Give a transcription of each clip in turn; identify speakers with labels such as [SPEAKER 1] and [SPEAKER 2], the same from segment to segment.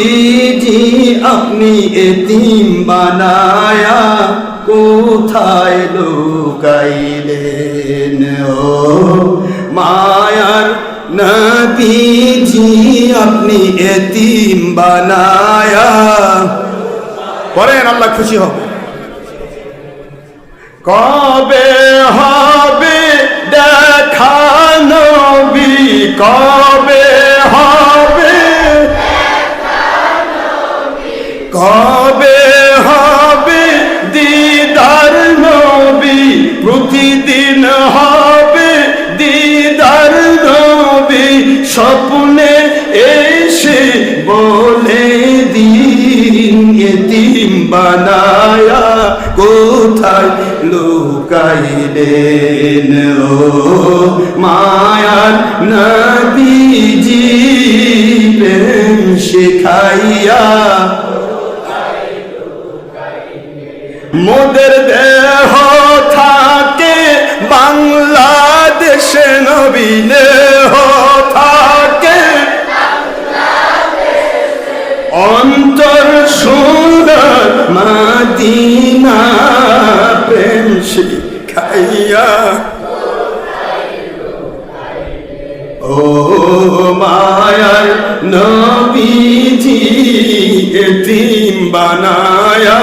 [SPEAKER 1] নবীজি আপনি এতিম বানায়া কোথায় লুকাইলেন ও মায়ার নবীজি আপনি এতিম বানায়া পড়েন আল্লাহ খুশি হবে কবে হবে দেখা নবী কবে হবে কবে হবে দিদার নবী প্রতিদিন হবে দিদার নবী স্বপ্নে এসে বলে দিন এতিম বানায়া কোথায় লুকাইলেন ও মায়ার নবীজি প্রেম শিখাইয়া মোদের দেহ থাকে বাংলাদেশে নবী দেহ থাকে অন্তর সুন্দর মদিনা প্রেম শিখাইয়া ও মায়ার নবীজি এতিম বানায়া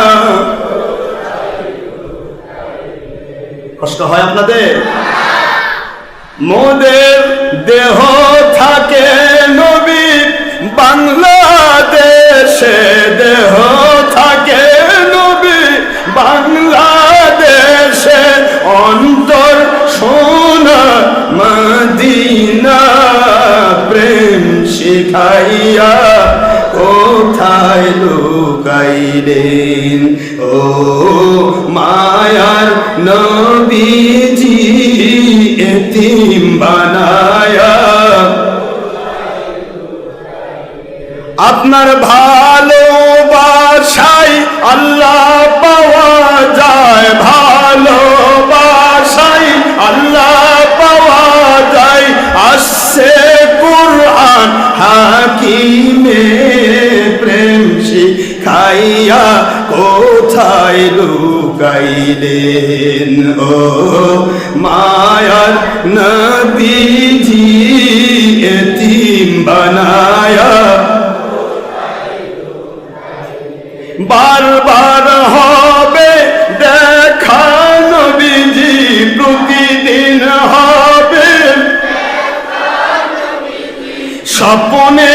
[SPEAKER 1] কষ্ট হয় আপনাদের মোদের দেহ থাকে নবী বাংলাদেশে দেহ থাকে নবী বাংলাদেশে অন্তর সোনা মদিনা প্রেম শিখাইয়া কোথায় লুকাইলেন ও মায়ার নবীজি এতিম বানায়া আপনার ভালোবাসায় আল্লাহ পাওয়া যায় ভালোবাসায় আল্লাহ পাওয়া যায় আসছে কুরআন হাকিমে প্রেম শিখাইয়া কোথায় লুকাইলেন ও মায়ার নবীজি এতিম বানায়া বারবার হবে দেখা নবীজি প্রতিদিন হবে স্বপ্নে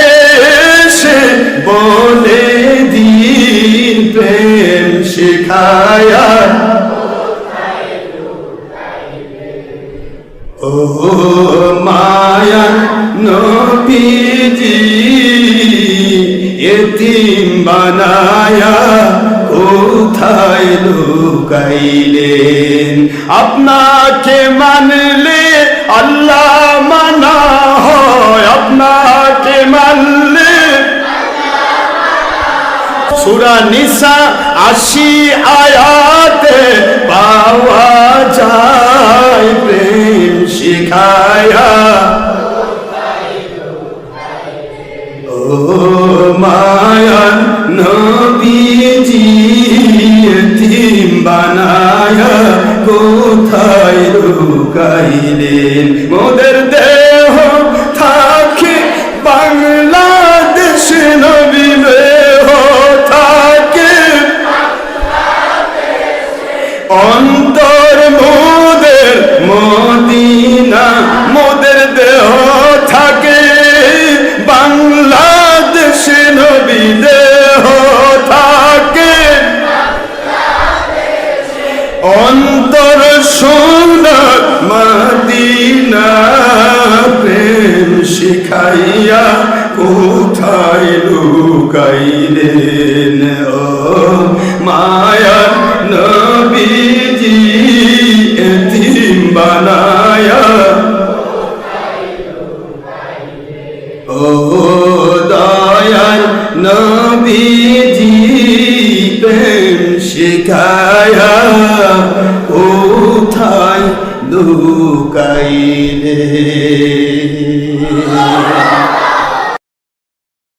[SPEAKER 1] এসে বলে দিন প্রেম শিখায়া ও মায়া নবীজি এতিম বানায়া কোথায় লুকাইলেন আপনাকে মানলে আল্লাহ মানা হয় আপনাকে মানলে সূরা নিসা 80 আয়াতে পাওয়া যায় প্রেম শিখায়া ও মায়ার নবীজি এতিম বানায়া কোথায় লুকাইলেন মোদের দেহ থাকে বাংলাদেশ নবী দেহ থাকে অন্তর মোদের মদিনা মোদের দেহ থাকে বাংলাদেশ নবী দেহ থাকে অন্তর সুন্দর মদিনা প্রেম শিখাইয়া কোথায় লুকাইলেন ও মায়ার নবীজি এতিম বানায়া ও